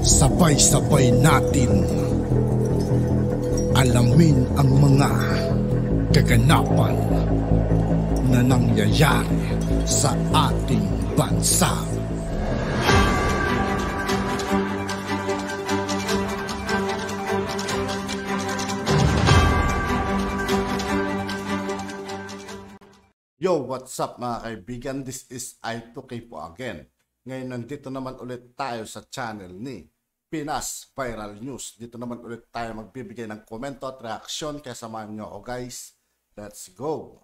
Sabay-sabay natin alamin ang mga kaganapan na nangyayari sa ating bansa. Yo, what's up mga kaibigan? This is I2K po again. Ngayon nandito naman ulit tayo sa channel ni Pinas Viral News. Dito naman ulit tayo magbibigay ng komento at reaksyon. Kaya samahan nyo ako guys. Let's go!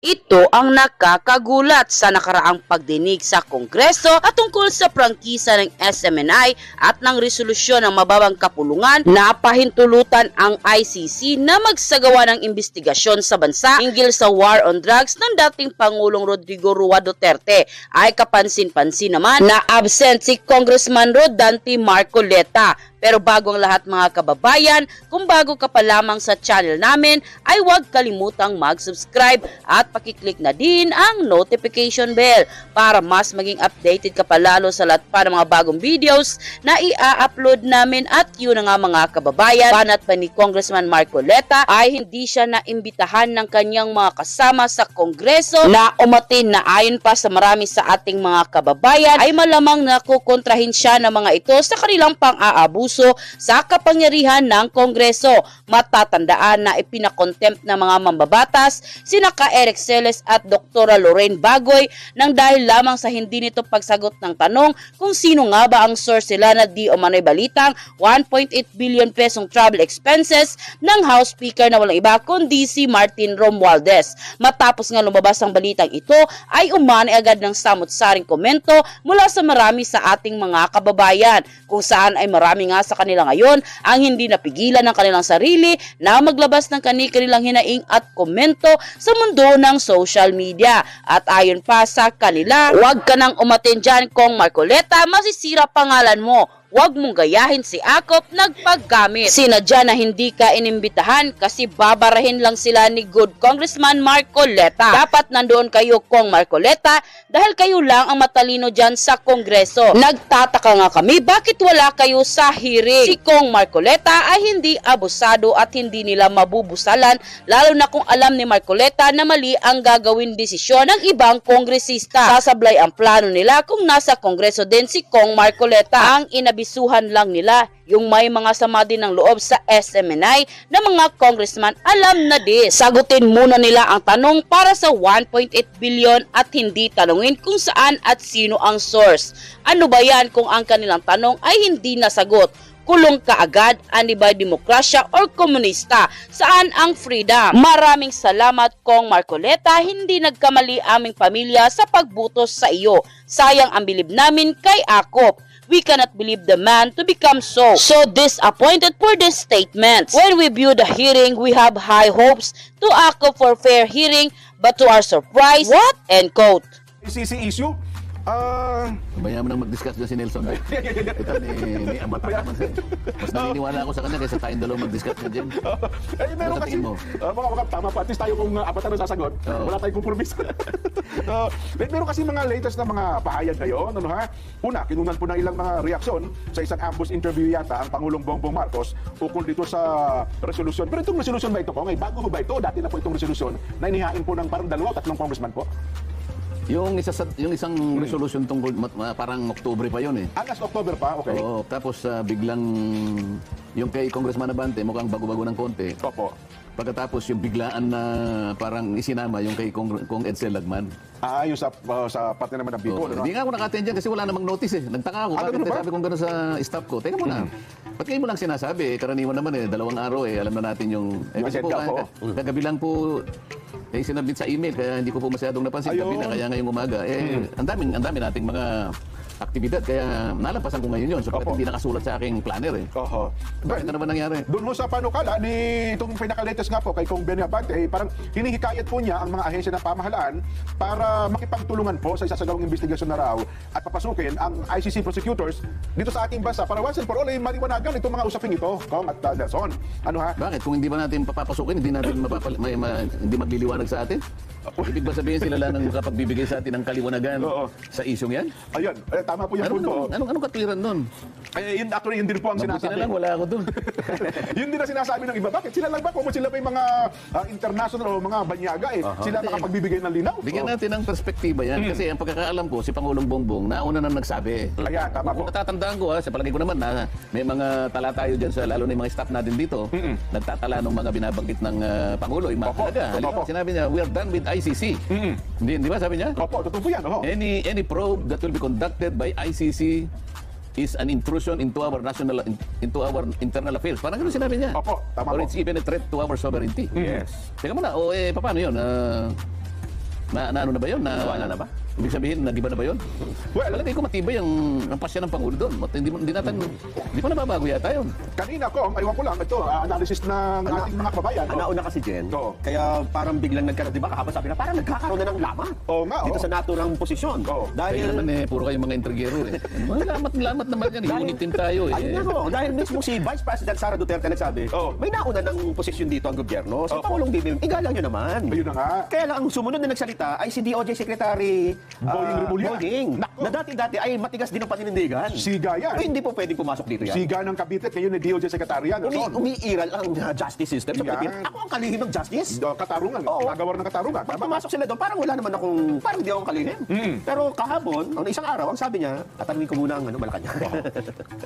Ito ang nakakagulat sa nakaraang pagdinig sa Kongreso at tungkol sa prangkisa ng SMNI at ng resolusyon ng mababang kapulungan na pahintulutan ang ICC na magsagawa ng investigasyon sa bansa hinggil sa war on drugs ng dating Pangulong Rodrigo Roa Duterte. Ay kapansin-pansin naman na absent si Congressman Rodante Marcoleta. Pero bago ang lahat mga kababayan, kung bago ka pa lamang sa channel namin, ay huwag kalimutang mag-subscribe at pakiclick na din ang notification bell para mas maging updated ka pa lalo sa lahat pa ng mga bagong videos na i-upload namin. At yun na nga mga kababayan, banat pa ni Congressman Marcoleta ay hindi siya naimbitahan ng kanyang mga kasama sa Kongreso na umatin na ayon pa sa marami sa ating mga kababayan ay malamang nakukontrahin siya ng mga ito sa kanilang pang-aabuso sa kapangyarihan ng Kongreso. Matatandaan na ipinakontempt ng mga mambabatas sina ka Eric Celes at Dr. Lorraine Bagoy nang dahil lamang sa hindi nito pagsagot ng tanong kung sino nga ba ang source nila na di umano'y balitang 1.8 billion pesong travel expenses ng House Speaker na walang iba kundi si Martin Romualdez. Matapos nga lumabas ang balitang ito ay umani agad ng samot-saring komento mula sa marami sa ating mga kababayan, kung saan ay marami nga sa kanila ngayon ang hindi napigilan ng kanilang sarili na maglabas ng kanilang hinaing at komento sa mundo ng social media. At ayon pa sa kanila, huwag ka nang umatin dyan Kong Marcoleta, masisira pangalan mo. Huwag mong gayahin si Akop nagpaggamit. Sinadya na hindi ka inimbitahan kasi babarahin lang sila ni Good Congressman Marcoleta. Dapat nandoon kayo Kong Marcoleta dahil kayo lang ang matalino dyan sa Kongreso. Nagtataka nga kami bakit wala kayo sa hearing. Si Kong Marcoleta ay hindi abusado at hindi nila mabubusalan, lalo na kung alam ni Marcoleta na mali ang gagawin desisyon ng ibang kongresista. Sasablay ang plano nila kung nasa Kongreso din si Kong Marcoleta. Ang inabisuhan lang nila yung may mga sama din ng loob sa SMNI na mga congressman alam na din. Sagutin muna nila ang tanong para sa 1.8 billion at hindi tanungin kung saan at sino ang source. Ano ba yan kung ang kanilang tanong ay hindi nasagot? Kulong kaagad, ani ba demokrasya or komunista? Saan ang freedom? Maraming salamat Kong Marcoleta, hindi nagkamali aming pamilya sa pagbutos sa iyo. Sayang ang bilib namin kay Akop. We cannot believe the man to become so disappointed for this statement. When we view the hearing, we have high hopes to Akop for fair hearing, but to our surprise, what? End quote. ICC issue? Bayaan mo nang mag-discuss dyan si Nelson. Ito ni Amata naman siya. Mas naniniwala ako sa kanya kaysa tayong dalawa mag-discuss na dyan. Meron kasi, tama pa, at least tayo kung Amata na sasagot, wala tayong kompromis. Meron kasi mga latest na mga pahayag ngayon. Ano, ha? Una, kinunan po ng ilang mga reaksyon sa isang ambush interview yata ang Pangulong Bongbong Marcos ukol dito sa resolusyon. Pero itong resolusyon ba ito ko? Ngay, bago ba ito? Dati na po itong resolusyon na inihain po ng parang 2 o 3 congressman po. Yung isang resolution tungkol parang Oktubre pa yun eh. Last October pa, okay. Oo, tapos biglang yung kay Congressman Abante mukhang bago-bago ng konti. Opo. Pagkatapos yung biglaan na parang isinama yung kay Kong Edsel Lagman. Yung sa parte naman ng Bicol. Hindi nga ako naka-attend dyan kasi wala namang notice eh. Nagtaka ako. Bakit sabi kong gano'n sa staff ko? Teka muna. Ba't kayo mo lang sinasabi? Karaniwan naman eh. 2 araw eh. Alam na natin yung... kasi po, kagabi lang po sinabit sa email kaya hindi ko po masyadong napansin. Gabi na kaya ngayong umaga. Ang dami nating mga aktibidad kaya nalampasan ko ngayon yun. So hindi nakasulat sa aking planner eh. Bakit na naman nangyari? Doon mo sa panukala ni itong pinaka-latest nga po kay Kong Benny Abante, parang hinihikayat po niya ang mga ahensya ng pamahalaan para makipagtulungan po sa isasagawang investigasyon na raw at papasukin ang ICC prosecutors dito sa ating bansa para once and for all ay maliwanagan itong mga usaping ito, Kong at Nelson. Ano ha? Bakit? Kung hindi ba natin papapasukin, hindi natin hindi magliliwanag sa atin? Ibig ba sabihin sila lang ang makapagbibigay sa atin ng kaliwanagan Oo. sa isyong yan? Ayun, tama po yung punto. Anong katwiran nun? Yun, actually, yun din po ang Mabuti sinasabi. na lang, wala ako dun. Yun din ang sinasabi ng iba. Bakit sila lang ba? Kung sila pa yung mga international o mga banyaga, sila makapagbibigay ng linaw. Bigyan natin ng perspektiba yan. Kasi ang pagkakaalam ko, si Pangulong Bongbong, nauna na nagsabi. Ayan, tama po. Kung natatandaan ko, sa palagay ko naman na may mga tala tayo dyan, lalo na yung mga staff natin dito, nagtatala ng mga binabanggit ng Pangulo, yung mga talaga. Halimbawa, sinabi niya, we are done with ICC. Di ba sabi niya? Opo, totoo po yan. Any probe that will be conducted by ICC is an intrusion into our internal affairs. Parang gano'n sinabi niya. Opo, tama Or po. it's even a threat to our sovereignty. Yes. Teka muna, paano yun? Na ano na ba yun? Wala na ba? Ibig sabihin, nagiba na ba yun? Well, Palagay ko matibay ang pasya ng Pangulo doon. Hindi pa nababago yata yun. kanina ko, aywan ko lang, ito, analysis ng ating mga kababayan. Nauna kasi, Jen. Oo. Kaya parang biglang nagkaroon, di ba, kahapon sabi na parang nagkakaroon na ng lamat. Oo nga, Dito oo. sa naturang posisyon. Oo. Kaya Dahil, naman puro kayo mga intrigero eh. Mga lamat naman yan. Unitin tayo eh. ayun nga ho, dahil mismo si Vice President Sara Duterte nagsabi, Oo. may nauna ng posisyon dito ang gobyerno. Si Opo. Pangulong BBM, igalang nyo naman. Ayun na nga. Kaya lang ang sumunod na nagsalita ay si DOJ Secretary Boying Rimulya. Boying, Nako. na dati-dati ay matigas din ang paninindigan. Siga yan. Hindi po pwedeng pumasok dito yan. Siga ng Cavite, ngayon ni DOJ Secretary yan. Umiiral ang justice system sa Yan. Pilipinas. Ako ang kalihim ng justice. Katarungan, Oo. nagawar ng katarungan. Pag Tama. pumasok sila doon, parang wala naman akong, parang hindi akong kalihim. Pero kahapon, isang araw, ang sabi niya, tatanungin ko muna ang Malacanang.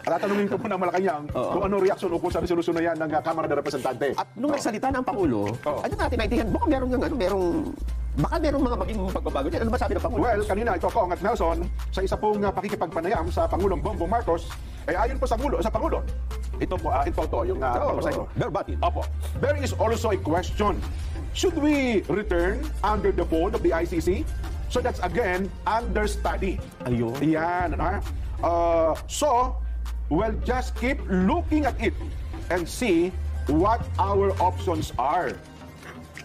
Tatanungin ko po ng Malacanang kung ano reaksyon o kung sa resolusyon na yan ng Kamara ng Representante. At nung nagsalita ng Pangulo, Oo. ano natin naintindihan, baka merong mga maging pagbabago dyan. Ano ba sabi ng Pangulo? Well, kanina ito Kong at Nelson, sa isa pong pakikipagpanayam sa Pangulong Bongbong Marcos, ayon po sa Pangulo, ito po, ito yung papasahin ko. Verbatim. Opo. There is also a question. Should we return under the fold of the ICC? So that's again under study. Ayun. Yan. So, we'll just keep looking at it and see what our options are.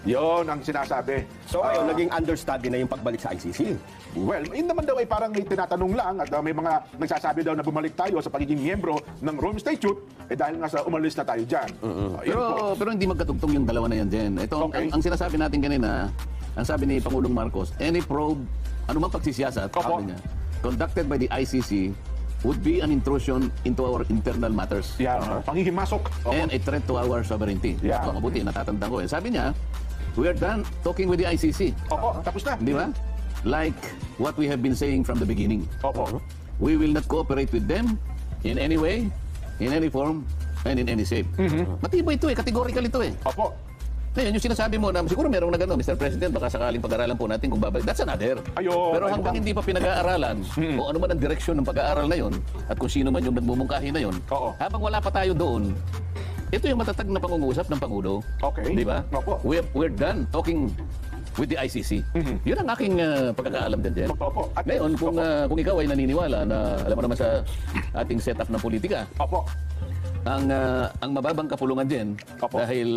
Yon ang sinasabi. So ngayon, naging understudy na yung pagbalik sa ICC. Well, yun naman daw ay parang may tinatanong lang at may mga nagsasabi daw na bumalik tayo sa pagiging miyembro ng Rome Statute dahil nga sa umalis na tayo dyan. Yun po. Pero hindi magkatugtong yung dalawa na yan din. Ito, Okay. ang sinasabi natin kanina, ang sabi ni Pangulong Marcos, any probe, anumang pagsisiyasat, Opo. sabi niya, conducted by the ICC would be an intrusion into our internal matters. Yan, panghihimasok. Opo. And a threat to our sovereignty. Yeah. Ito, mabuti, natatandaan ko. Sabi niya, we are done talking with the ICC. Opo, tapos na. Di ba? Like what we have been saying from the beginning. Opo. We will not cooperate with them in any way, in any form, and in any shape. Matibay ito eh, categorical ito eh. Opo. Ngayon, yung sinasabi mo na siguro merong nagano, Mr. President, baka sakaling pag-aralan po natin kung babalik. That's another. Ayun, Pero ayun. hanggang hindi pa pinag-aaralan, kung ano man ang direksyon ng pag-aaral na yon, at kung sino man yung nagmumungkahi na yon, Oo. habang wala pa tayo doon, ito yung matatag na pangungusap ng Pangulo. Okay. Di ba? Opo. We're done talking with the ICC. Yun ang aking pagkakaalam din dyan. Opo. At- Ngayon, kung ikaw ay naniniwala na, alam mo naman sa ating setup ng politika, Opo. ang mababang kapulungan din Opo. dahil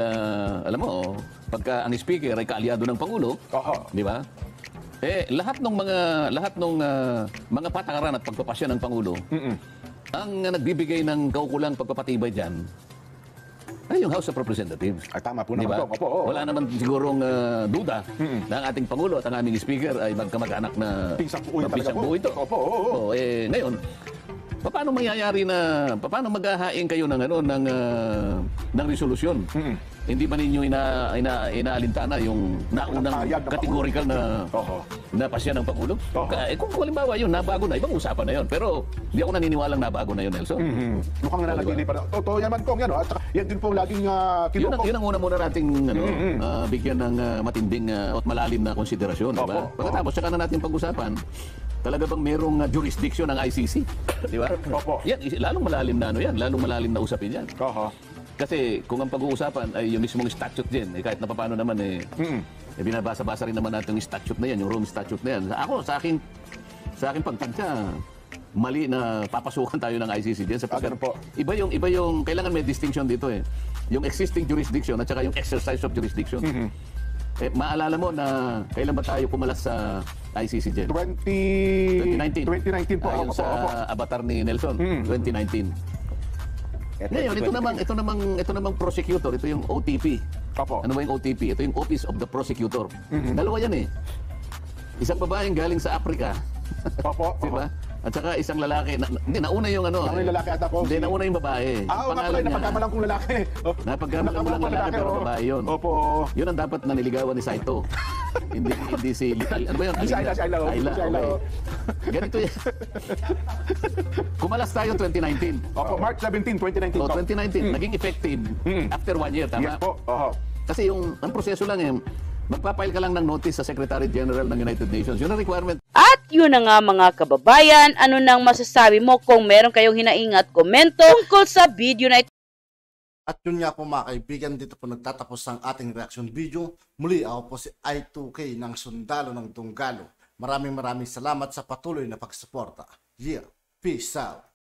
alam mo pagka ang speaker ay kaalyado ng pangulo, Oho. di ba? Lahat ng mga patakaran at pagpapasya ng pangulo, ang nagbibigay ng kaukulang pagpapatibay diyan ay yung House of Representatives. Ay, tama po Di naman ba? po. Opo, oo. Wala naman sigurong duda na ang ating pangulo at ang aming speaker ay magkamag-anak na Pinsang buo yun talaga pinsang po. buo ito. Opo, oo. Ngayon, paano mangyayari paano maghahain kayo ng resolusyon? Hindi ba ninyo inaalintana yung naunang Pahayag ng categorical Oho. na pasya ng Pangulo? Oho. Kung halimbawa yun, nabago na, ibang usapan na yun. Pero hindi ako naniniwalang nabago na yun, Nelson. Mukhang nananatili pa. Totoo yan man Kong. Yan, at yan din po laging kinukong. Yun ang una-muna nating bigyan ng matinding at malalim na konsiderasyon. Diba? Opo, Pagkatapos, saka na natin pag-usapan, talaga bang merong jurisdiction ng ICC? Di ba? Opo. Yan, lalong malalim na lalong malalim na usapin yan. Oho. Kasi kung ang pag-uusapan ay yung mismong statute din, kahit na paano naman binabasa-basa rin naman natin yung statute na yan, yung Rome Statute na yan. Ako, sa akin pagtansya, mali na papasukan tayo ng ICC din sapagkat Ganun po. iba yung kailangan may distinction dito eh. Yung existing jurisdiction at saka yung exercise of jurisdiction. Maalala mo na kailan ba tayo pumalas sa ICC din? 2019 po. Ayon Opo, sa opo. avatar ni Nelson, 2019. Ngayon, ito namang prosecutor, ito yung OTP. Opo. Ano ba yung OTP? Ito yung Office of the Prosecutor. Dalawa yan eh. Isang babaeng galing sa Africa. Opo. Diba? At saka isang lalaki. Hindi, nauna yung ano. Nauna yung lalaki ata po. Hindi, nauna yung babae. Ah, oo nga pala, napagkamalang kong lalaki. Napagkamalang mo lang lalaki, pero oo. babae yun. Opo. Yun ang dapat na niligawan ni Saito. hindi si... Ano ba yun? Si Ayla, oo. Ayla, Si Ayla, okay. oo. Ganito yan. Kumalas tayo 2019. Opo, March 17, 2019 O, po. 2019. Naging effective after 1 year, tama? Yes po. Oho. Kasi ang proseso lang magpapile ka lang ng notice sa Secretary General ng United Nations. Yun ang requirement. At yun na nga mga kababayan, ano nang masasabi mo kung meron kayong hinaingat komento tungkol sa video na ito? At yun nga po mga kaibigan, dito po nagtatapos ang ating reaction video. Muli ako po si I2K ng Sundalo ng Tunggalo. Maraming salamat sa patuloy na pagsuporta. Yeah, peace out.